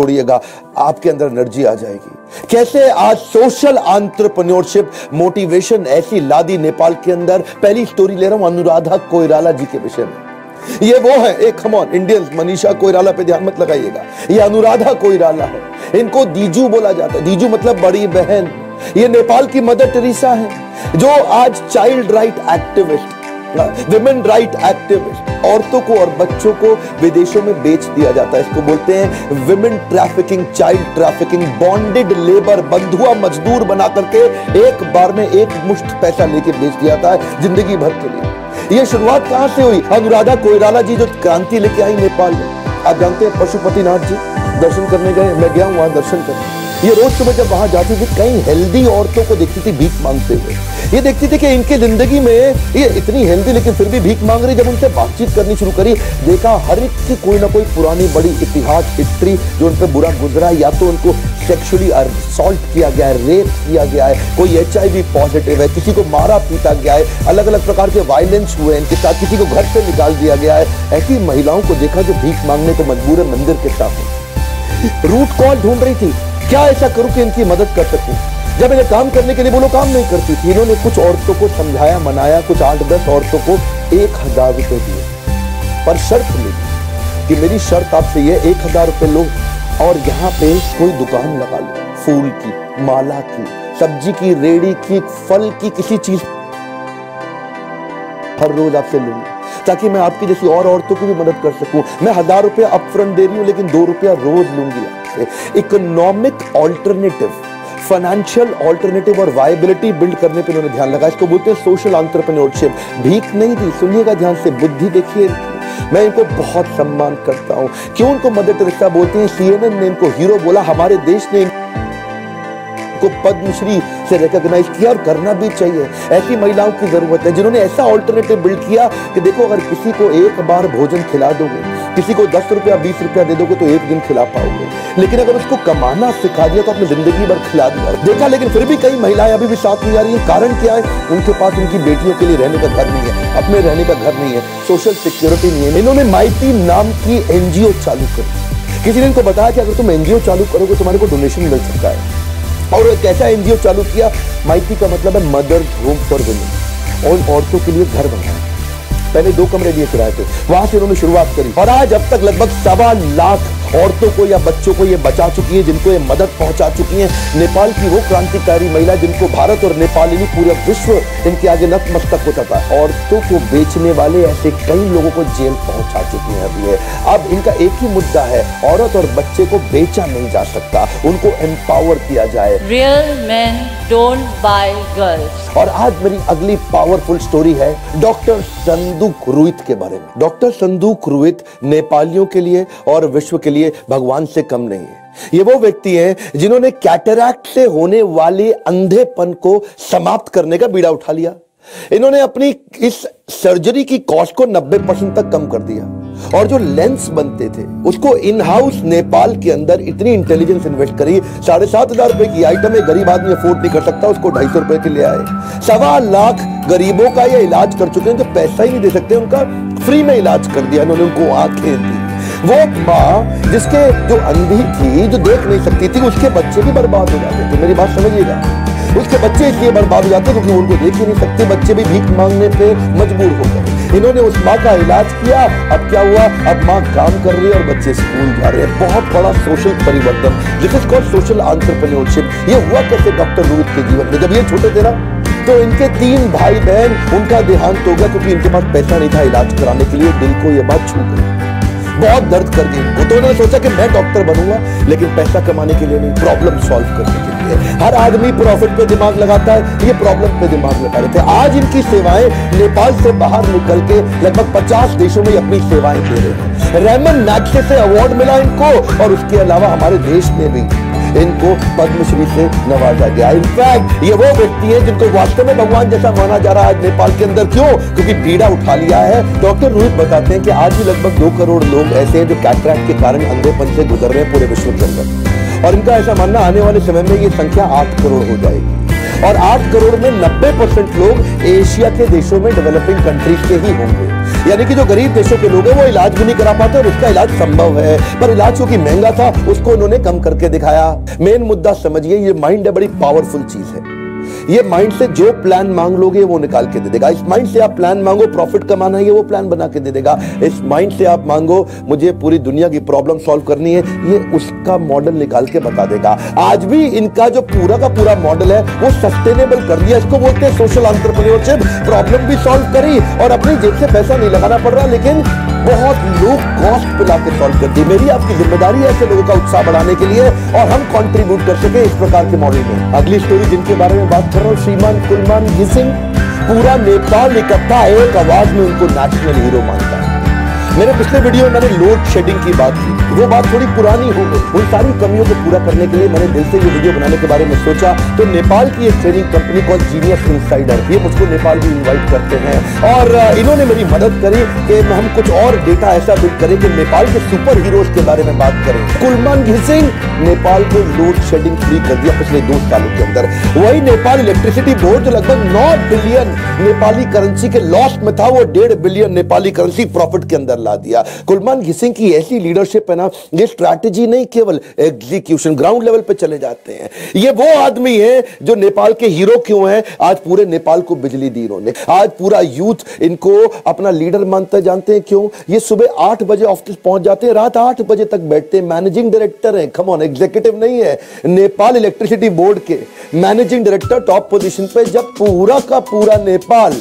छोड़िएगा, आपके अंदर एनर्जी आ जाएगी। कैसे आज सोशल एंटरप्रेन्योरशिप मोटिवेशन ऐसी लादी नेपाल के अंदर। पहली स्टोरी ले रहा हूं अनुराधा कोइराला जी के विषय में। ये वो है, एक come on Indians, Manisha Koirala पे ध्यान मत लगाइएगा, ये अनुराधा कोइराला है। इनको दीजू बोला जाता है, दीजू मतलब बड़ी बहन। ये नेपाल की मदर टेरेसा है जो आज child right activist, women right activist, औरतों को और बच्चों को विदेशों में बेच दिया जाता है। इसको बोलते हैं women trafficking, child trafficking, bonded labour, बंधुआ मजदूर बना करके एक बार में एक मुश्त पैसा लेके बेच दिया जाता है जिंदगी भर के लिए। ये शुरुआत कहां से हुई? अनुराधा कोइराला जी जो क्रांति लेके आई नेपाल में। आप जानते हैं पशुपतिनाथ जी दर्शन करने गए, मैं गया हूं वहां दर्शन करने। ये रोज सुबह जब वहां जाती थी कई हेल्दी औरतों को देखती थी भीख मांगते हुए। ये देखती थी कि इनकी जिंदगी में ये इतनी हेल्दी लेकिन फिर भी भीख मांग रही। जब उनसे बातचीत करनी शुरू करी, देखा हर एक की कोई ना कोई पुरानी बड़ी इतिहास, हिस्ट्री जो उन पर बुरा गुजरा है। या तो उनको सेक्सुअली असॉल्ट किया गया है, रेप किया गया है, कोई HIV पॉजिटिव है, किसी को मारा पीटा गया है, अलग अलग प्रकार के वायलेंस हुए इनके साथ, किसी को घर से निकाल दिया गया है। ऐसी महिलाओं को देखा जो भीख मांगने को मजबूर है मंदिर के सामने। रूट कॉज ढूंढ रही थी, क्या ऐसा करूं कि इनकी मदद कर सकूं। जब इन्हें काम करने के लिए बोलो, काम नहीं करती थी। इन्होंने कुछ औरतों को समझाया, मनाया, कुछ 8-10 औरतों को 1000 रुपए दिए, पर शर्त ली कि मेरी शर्त आपसे ये 1000 रुपए लो और यहाँ पे कोई दुकान लगा लो, फूल की, माला की, सब्जी की, रेड़ी की, फल की, किसी चीज हर रोज आपसे लूंगी ताकि मैं आपकी जैसी और औरतों की भी मदद कर सकूं। मैं 1000 रुपए अपफ्रंट दे रही हूं लेकिन 2 रुपया रोज लूंगी आपसे। इकोनॉमिक ऑल्टरनेटिव, फाइनेंशियल ऑल्टरनेटिव और वायबिलिटी बिल्ड करने पे उन्होंने ध्यान लगाया। इसको बोलते हैं सोशल एंटरप्रेन्योरशिप। भीख नहीं दी, सुनिएगा ध्यान से, बुद्धि देखिए। मैं इनको बहुत सम्मान करता हूं। क्यों इनको मदर टेरेसा बोलते हैं? CNN ने इनको हीरो बोला, हमारे देश ने को पद्मश्री से रिकॉग्नाइज किया और करना भी चाहिए। ऐसी महिलाओं की जरूरत है जिन्होंने ऐसा ऑल्टरनेटिव बिल्ड किया कि देखो अगर किसी को एक बार भोजन खिला दोगे, किसी को 10 रुपया 20 रुपया दे दोगे तो एक दिन खिला पाओगे, लेकिन अगर उसको कमाना सिखा दिया तो आपने जिंदगी भर खिला दिया। देखा लेकिन फिर भी कई महिलाएं अभी भी साथ में जा रही है। कारण क्या है? उनके पास उनकी बेटियों के लिए रहने का घर नहीं है, अपने रहने का घर नहीं है, सोशल सिक्योरिटी नहीं है। इन्होंने माइटी नाम की NGO चालू करी। किसी ने इनको बताया कि अगर तुम NGO चालू करोगे तुम्हारे को डोनेशन मिल सकता है। और एक ऐसा NGO चालू किया, माइटी का मतलब है मदर होम फॉर वुमेन, और औरतों के लिए घर बनाया। पहले 2 कमरे दिए किराए पे, वहां से उन्होंने शुरुआत करी और आज अब तक लगभग 1.25 लाख औरतों को या बच्चों को ये बचा चुकी है, जिनको ये मदद पहुंचा चुकी है। नेपाल की वो क्रांतिकारी महिला जिनको भारत और नेपाल नहीं पूरा विश्व इनके आगे नतमस्तक होता था। औरतों को बेचने वाले ऐसे कई लोगों को जेल पहुंचा चुकी है अभी। अब इनका एक ही मुद्दा है, औरत और बच्चे को बेचा नहीं जा सकता, उनको एम्पावर किया जाए। Real main don't buy girls. और आज मेरी अगली पावरफुल स्टोरी है डॉक्टर संदुक रुइत के बारे में। डॉक्टर संदुक रुइत नेपालियों के लिए और विश्व के लिए भगवान से कम नहीं है। ये वो व्यक्ति हैं जिन्होंने कैटरैक्ट से होने वाले अंधेपन को समाप्त करने का बीड़ा उठा लिया। इन्होंने अपनी इस सर्जरी की कॉस्ट को 90% तक कम कर दिया और जो लेंस बनते थे उसको इन हाउस नेपाल के अंदर इतनी इंटेलिजेंस इन्वेस्ट करी। 7,500 रुपए की आइटम एक गरीब आदमी अफोर्ड नहीं कर सकता, उसको 250 रुपए के ले आए। 1.25 लाख गरीबों का ये इलाज कर चुके हैं जो पैसा ही नहीं दे सकते, उनका फ्री में इलाज कर दिया इन्होंने, उनको आंखें दी। वो माँ जिसके जो अंधी थी, जो देख नहीं सकती थी, उसके बच्चे भी बर्बाद हो जाते थे। मेरी बात समझिएगा, उसके बच्चे इसलिए बर्बाद हो जाते क्योंकि उनको देख ही नहीं सकते, बच्चे भी भीख मांगने पे मजबूर हो गए। इन्होंने उस माँ का इलाज किया। अब क्या हुआ? अब माँ काम कर रही है और बच्चे स्कूल जा रहे हैं। बहुत बड़ा सोशल परिवर्तन, this is called social entrepreneurship. ये हुआ कैसे डॉक्टर रुइत के जीवन में? जब ये छोटे थे ना तो इनके 3 भाई बहन, उनका देहांत हो गया क्योंकि इनके पास पैसा नहीं था इलाज कराने के लिए। दिल को ये बात छू गई, बहुत दर्द कर गई इनको। तो उन्होंने सोचा कि मैं डॉक्टर बनूंगा लेकिन पैसा कमाने के लिए नहीं, प्रॉब्लम सॉल्व करने के लिए। हर आदमी प्रॉफिट पे दिमाग लगाता है, ये प्रॉब्लम पे दिमाग लगा रहे थे। आज इनकी सेवाएं नेपाल से बाहर निकल के लगभग 50 देशों में अपनी सेवाएं दे रहे हैं। रेमन मैग्सेसे अवार्ड मिला इनको और उसके अलावा हमारे देश में भी इनको पद्मश्री से नवाजा गया। इनफैक्ट ये वो व्यक्ति है जिनको वास्तव में भगवान जैसा माना जा रहा है आज नेपाल के अंदर। क्यों? क्योंकि पीड़ा उठा लिया है। डॉक्टर रुइत बताते हैं कि आज भी लगभग 2 करोड़ लोग ऐसे हैं जो कैटरैक्ट के कारण अंधेपन से गुजर रहे हैं पूरे विश्व के अंदर, और इनका ऐसा मानना आने वाले समय में ये संख्या 8 करोड़ हो जाएगी। और 8 करोड़ में 90% लोग एशिया के देशों में, डेवलपिंग कंट्रीज के ही होंगे। यानी कि जो गरीब देशों के लोग हैं वो इलाज भी नहीं करा पाते और उसका इलाज संभव है, पर इलाज क्योंकि महंगा था उसको उन्होंने कम करके दिखाया। मेन मुद्दा समझिए, ये माइंड है बड़ी पावरफुल चीज है। ये माइंड से जो प्लान मांग लोगे वो निकाल के दे देगा। इस माइंड से आप प्लान मांगो प्रॉफिट कमाना है, ये वो प्लान बना के दे देगा। इस माइंड से आप मांगो मुझे पूरी दुनिया की प्रॉब्लम सॉल्व करनी है, ये उसका मॉडल निकाल के बता देगा। आज भी इनका जो पूरा का पूरा मॉडल है वो सस्टेनेबल कर दिया, इसको बोलते हैं सोशल एंटरप्रेन्योरशिप। प्रॉब्लम भी सॉल्व करी और अपनी जेब से पैसा नहीं लगाना पड़ रहा, लेकिन बहुत लो कॉस्ट पे लाके सॉल्व कर दी। मेरी आपकी जिम्मेदारी है ऐसे लोगों का उत्साह बढ़ाने के लिए और हम कंट्रीब्यूट कर सके इस प्रकार के मॉडल में। अगली स्टोरी जिनके बारे में बात कर रहा हूँ, श्रीमान कुलमान घिसिंग। पूरा नेपाल इकट्ठा एक आवाज में उनको नेशनल हीरो मानता है। मेरे पिछले वीडियो में मैंने लोड शेडिंग की बात की, वो बात थोड़ी पुरानी हो गई। उन सारी कमियों को पूरा करने के लिए मैंने दिल से ये वीडियो बनाने के बारे में सोचा। तो नेपाल की एक training company called genius insider, ये मुझको नेपाल भी इनवाइट करते हैं और इन्होंने मेरी मदद करी कि हम कुछ और डेटा ऐसा बिल्ड करें कि नेपाल के सुपर हीरोज के बारे में बात करें। कुलमान घिसिंग नेपाल को लोड शेडिंग फ्री कर दिया पिछले 2 सालों के अंदर। वही नेपाल इलेक्ट्रिसिटी बोर्ड जो लगभग 9 बिलियन नेपाली करेंसी के लॉस में था, वो 1.5 बिलियन नेपाली करेंसी प्रॉफिट के अंदर ला दिया। कुलमान घिसिंग की ऐसी लीडरशिप है ना, ये स्ट्रैटेजी नहीं केवल एग्जीक्यूशन, ग्राउंड लेवल पे चले जाते हैं। ये वो आदमी है जो नेपाल के हीरो क्यों हैं, आज पूरे नेपाल को बिजली दी इन्होंने। आज पूरा यूथ इनको अपना लीडर मानता है। जानते हैं क्यों? ये सुबह 8 बजे ऑफिस पहुंच जाते हैं, रात 8 बजे तक बैठते हैं। मैनेजिंग डायरेक्टर है, कम ऑन, एग्जीक्यूटिव नहीं है। नेपाल इलेक्ट्रिसिटी बोर्ड के मैनेजिंग डायरेक्टर टॉप पोजीशन पे। जब पूरा का पूरा नेपाल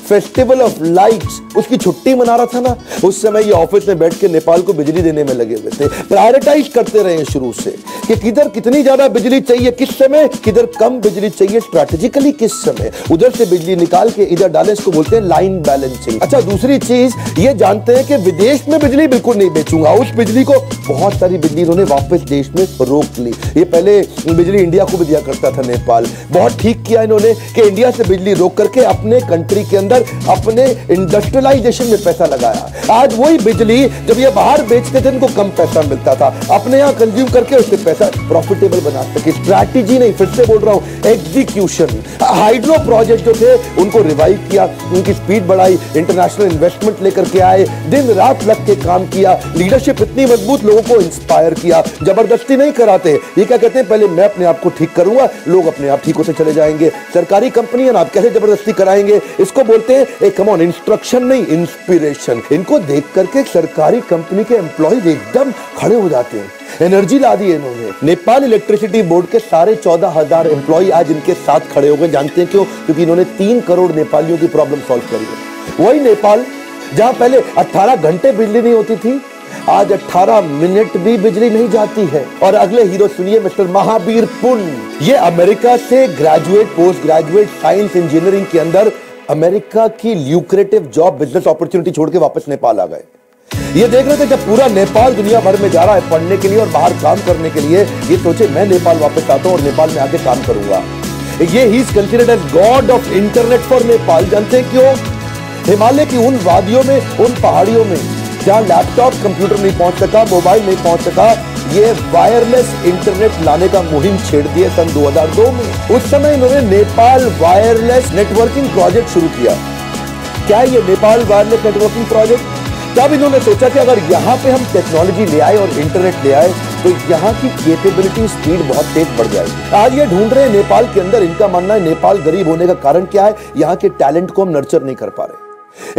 फेस्टिवल ऑफ लाइट्स उसकी छुट्टी मना रहा था ना, उस समय ये ऑफिस में बैठ के नेपाल को बिजली देने में लगे हुए थे। प्रायोरिटाइज करते रहे शुरू से कि किधर कितनी ज्यादा बिजली चाहिए किस समय, किधर कम बिजली चाहिए स्ट्रैटेजिकली किस समय, उधर से बिजली निकाल के इधर डाले, इसको बोलते हैं लाइन बैलेंसिंग। अच्छा, दूसरी चीज ये जानते हैं कि विदेश में बिजली बिल्कुल नहीं बेचूंगा। उस बिजली को, बहुत सारी बिजली इन्होंने वापस देश में रोक ली। ये पहले बिजली इंडिया को भी दिया करता था नेपाल, बहुत ठीक किया इन्होंने कि इंडिया से बिजली रोक करके अपने कंट्री के अंदर अपने इंडस्ट्रियलाइजेशन में पैसा लगाया। आज वही बिजली जब ये बाहर बेचते थे इनको कम पैसा मिलता था, अपने यहां कंज्यूम करके उससे पैसा प्रॉफिटेबल बना सके। स्ट्रैटेजी नहीं, फिर से बोल रहा हूं, एग्जीक्यूशन। हाइड्रो प्रोजेक्ट जो थे उनको रिवाइव किया, उनकी स्पीड बढ़ाई, इंटरनेशनल इन्वेस्टमेंट लेकर के आए, दिन रात लग के काम किया। लीडरशिप इतनी मजबूत, लोगों को इंस्पायर किया। जबरदस्ती नहीं कराते। ये क्या कहते हैं, पहले मैं अपने आप को ठीक करूंगा, लोग अपने आप ठीक होते चले जाएंगे। सरकारी कंपनी है ना, आप कैसे जबरदस्ती कराएंगे? इसको बोलते हैं कम ऑन, इंस्ट्रक्शन नहीं, इंस्पिरेशन। इनको देख करके सरकारी कंपनी के एम्प्लॉयज एकदम खड़े हो जाते हैं। एनर्जी ला दी इन्होंने। नेपाल इलेक्ट्रिसिटी बोर्ड के 14,500 एम्प्लॉय आज इनके साथ खड़े हो गए। जानते हैं क्यों? क्योंकि इन्होंने 3 करोड़ नेपालियों की प्रॉब्लम सॉल्व करी है। वही नेपाल जहां पहले 18 घंटे बिजली नहीं होती थी, आज 18 मिनट भी बिजली नहीं जाती है। और अगले हीरो सुनिए, मिस्टर महावीर पुन। ये अमेरिका से graduate, post graduate science engineering के अंदर अमेरिका की ल्यूक्रेटिव जॉब, बिजनेस अपॉर्चुनिटी छोड़ के वापस नेपाल आ गए। ये देख रहे थे जब पूरा नेपाल दुनिया भर में जा रहा है पढ़ने के लिए और बाहर काम करने के लिए, ये सोचे मैं नेपाल वापस आता हूं और नेपाल में आके काम करूंगा। ये ही is considered as God of internet for Nepal. जानते हैं क्यों? हिमालय की उन वादियों में, उन पहाड़ियों में जहां लैपटॉप कंप्यूटर नहीं पहुंच सका, मोबाइल नहीं पहुंच सका, ये वायरलेस इंटरनेट लाने का मुहिम छेड़ दिए सन 2002 में। उस समय इन्होंने नेपाल वायरलेस नेटवर्किंग प्रोजेक्ट शुरू किया। क्या ये नेपाल वायरलेस नेटवर्किंग प्रोजेक्ट? तब इन्होंने सोचा कि अगर यहाँ पे हम टेक्नोलॉजी ले आए और इंटरनेट ले आए तो यहाँ की कैपेबिलिटी, स्पीड बहुत तेज बढ़ जाएगी। आज ये ढूंढ रहे हैं नेपाल के अंदर। इनका मानना है नेपाल गरीब होने का कारण क्या है? यहाँ के टैलेंट को हम नर्चर नहीं कर पा रहे।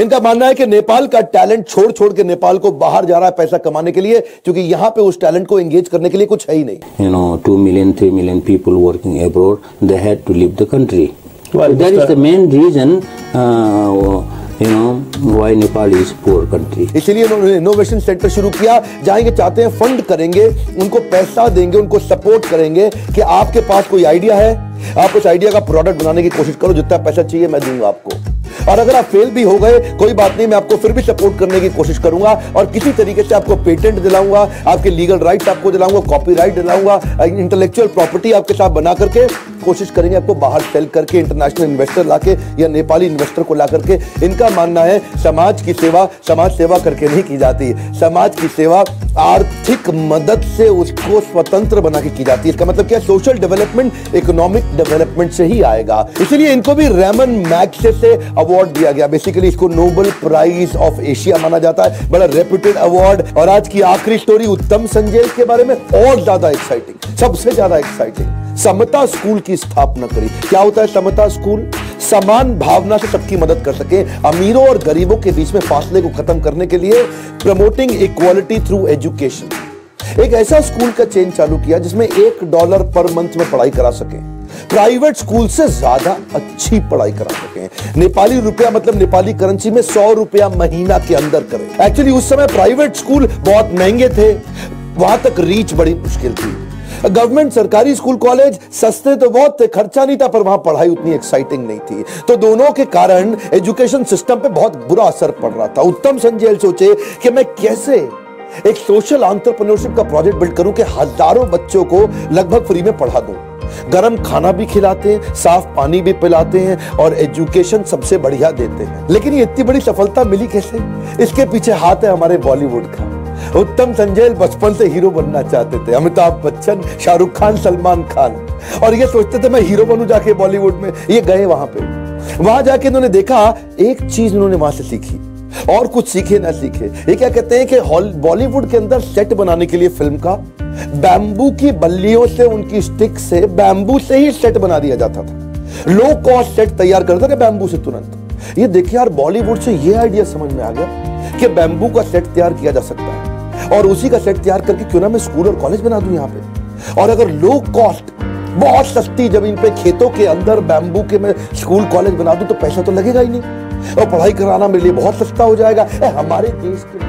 इनका मानना है कि नेपाल का टैलेंट छोड़ छोड़ के नेपाल को बाहर जा रहा है पैसा कमाने के लिए, क्योंकि यहाँ पे उस टैलेंट को एंगेज करने के लिए कुछ है ही नहीं। You know, 2 million, 3 million people working abroad, they had to leave the country. Well, that is the main reason, you know, why Nepal is poor country. इसलिए उन्होंने इनोवेशन सेंटर शुरू किया, जहां ये चाहते हैं फंड करेंगे, उनको पैसा देंगे, उनको सपोर्ट करेंगे कि आपके पास कोई आइडिया है, आप उस आइडिया का प्रोडक्ट बनाने की कोशिश करो, जितना पैसा चाहिए मैं दूंगा आपको। और अगर आप फेल भी हो गए कोई बात नहीं, मैं आपको फिर भी सपोर्ट करने की कोशिश करूंगा और किसी तरीके से आपको पेटेंट दिलाऊंगा, आपके लीगल राइट्स आपको दिलाऊंगा, कॉपीराइट दिलाऊंगा, इंटेलेक्चुअल प्रॉपर्टी आपके साथ बना करके कोशिश करेंगे आपको बाहर सेल करके, इंटरनेशनल इन्वेस्टर लाके या नेपाली इन्वेस्टर को ला करके। इनका मानना है समाज की सेवा समाज सेवा करके नहीं की जाती, समाज की सेवा आर्थिक मदद से उसको स्वतंत्र बना के की जाती है। इसका मतलब क्या? सोशल डेवलपमेंट इकोनॉमिक डेवलपमेंट से ही आएगा। इसलिए इनको भी रेमन मैग्सेसे अवार्ड दिया गया। बेसिकली इसको नोबेल प्राइज ऑफ एशिया माना जाता है, बड़ा रेप्यूटेड अवार्ड। और आज की आखिरी स्टोरी उत्तम संजेल के बारे में, और ज्यादा एक्साइटिंग, सबसे ज्यादा एक्साइटिंग। समता स्कूल की स्थापना करी। क्या होता है समता स्कूल? समान भावना से सबकी मदद कर सके, अमीरों और गरीबों के बीच में फासले को खत्म करने के लिए, प्रमोटिंग इक्वालिटी थ्रू एजुकेशन। एक ऐसा स्कूल का चेन चालू किया जिसमें $1 पर मंथ में पढ़ाई करा सके, प्राइवेट स्कूल से ज्यादा अच्छी पढ़ाई करा सके। नेपाली रुपया मतलब नेपाली करेंसी में 100 रुपया महीना के अंदर करें। एक्चुअली उस समय प्राइवेट स्कूल बहुत महंगे थे, वहां तक रीच बड़ी मुश्किल थी। गवर्नमेंट सरकारी स्कूल कॉलेज सस्ते तो बहुत थे, खर्चा नहीं था, पर वहां पढ़ाई उतनी एक्साइटिंग नहीं थी। तो दोनों के कारण एजुकेशन सिस्टम पे बहुत बुरा असर पड़ रहा था। उत्तम संजेल सोचे कि मैं कैसे एक सोशल एंटरप्रेन्योरशिप का प्रोजेक्ट बिल्ड करूं कि हजारों बच्चों को लगभग फ्री में पढ़ा दूं। गरम खाना भी खिलाते हैं, साफ पानी भी पिलाते हैं और एजुकेशन सबसे बढ़िया देते हैं। लेकिन ये इतनी बड़ी सफलता मिली कैसे? इसके पीछे हाथ है हमारे बॉलीवुड का। उत्तम संजेल बचपन से हीरो बनना चाहते थे, अमिताभ बच्चन, शाहरुख खान, सलमान खान, और ये सोचते थे मैं हीरो बनूं जाके बॉलीवुड में। ये गए वहां जाके इन्होंने देखा, एक चीज इन्होंने वहां से सीखी, और कुछ सीखे ना सीखे। ये क्या कहते हैं कि बॉलीवुड के अंदर सेट बनाने के लिए फिल्म का बैम्बू की बल्लियों से, उनकी स्टिक से, बैम्बू से ही सेट बना दिया जाता था। लो कॉस्ट सेट तैयार करते थे बैम्बू से तुरंत। ये देखिए यार, बॉलीवुड से ये आइडिया समझ में आ गया कि बैम्बू का सेट तैयार किया जा सकता है, और उसी का सेट तैयार करके क्यों ना मैं स्कूल और कॉलेज बना दूं यहां पे। और अगर लो कॉस्ट, बहुत सस्ती जमीन पे खेतों के अंदर बैम्बू के मैं स्कूल कॉलेज बना दूं तो पैसा तो लगेगा ही नहीं, और पढ़ाई कराना मेरे लिए बहुत सस्ता हो जाएगा। हमारे देश के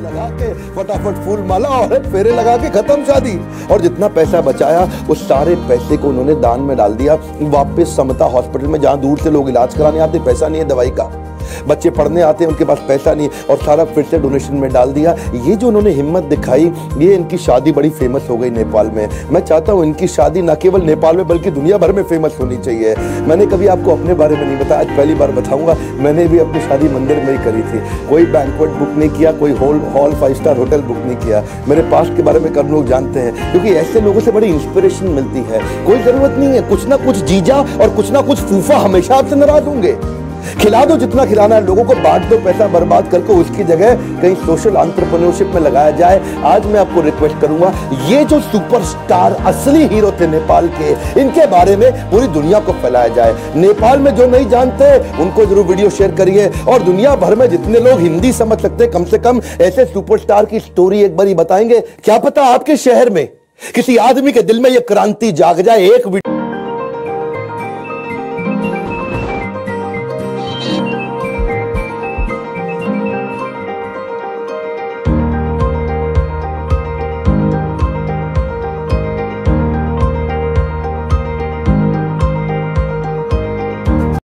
लगा के फटाफट फूल माला और फेरे लगा के खत्म शादी। और जितना पैसा बचाया उस सारे पैसे को उन्होंने दान में डाल दिया वापस समता हॉस्पिटल में, जहां दूर से लोग इलाज कराने आते, पैसा नहीं है दवाई का, बच्चे पढ़ने आते हैं उनके पास पैसा नहीं, और सारा फिर से डोनेशन में डाल दिया। ये जो उन्होंने हिम्मत दिखाई, ये इनकी शादी बड़ी फेमस हो गई नेपाल में। मैं चाहता हूं इनकी शादी न केवल नेपाल में बल्कि दुनिया भर में फेमस होनी चाहिए। मैंने कभी आपको अपने बारे में नहीं बताया, आज पहली बार बताऊंगा। मैंने भी अपनी शादी मंदिर में ही करी थी, कोई बैंक्वेट बुक नहीं किया, कोई हॉल 5 स्टार होटल बुक नहीं किया। मेरे पास्ट के बारे में कम लोग जानते हैं, क्योंकि ऐसे लोगों से बड़ी इंस्पिरेशन मिलती है। कोई जरूरत नहीं है, कुछ ना कुछ जीजा और कुछ ना कुछ फूफा हमेशा आपसे नाराज होंगे। खिला दो जितना खिलाना है, लोगों को बांट दो, पैसा बर्बाद करके उसकी जगह कहीं सोशल एंटरप्रेन्योरशिप में लगाया जाए। आज मैं आपको रिक्वेस्ट करूंगा, ये जो सुपरस्टार असली हीरो थे नेपाल के, इनके बारे में पूरी दुनिया को फैलाया जाए। नेपाल में जो नहीं जानते उनको जरूर वीडियो शेयर करिए, और दुनिया भर में जितने लोग हिंदी समझ सकते कम से कम ऐसे सुपरस्टार की स्टोरी एक बार बताएंगे। क्या पता आपके शहर में किसी आदमी के दिल में यह क्रांति जाग जाए। एक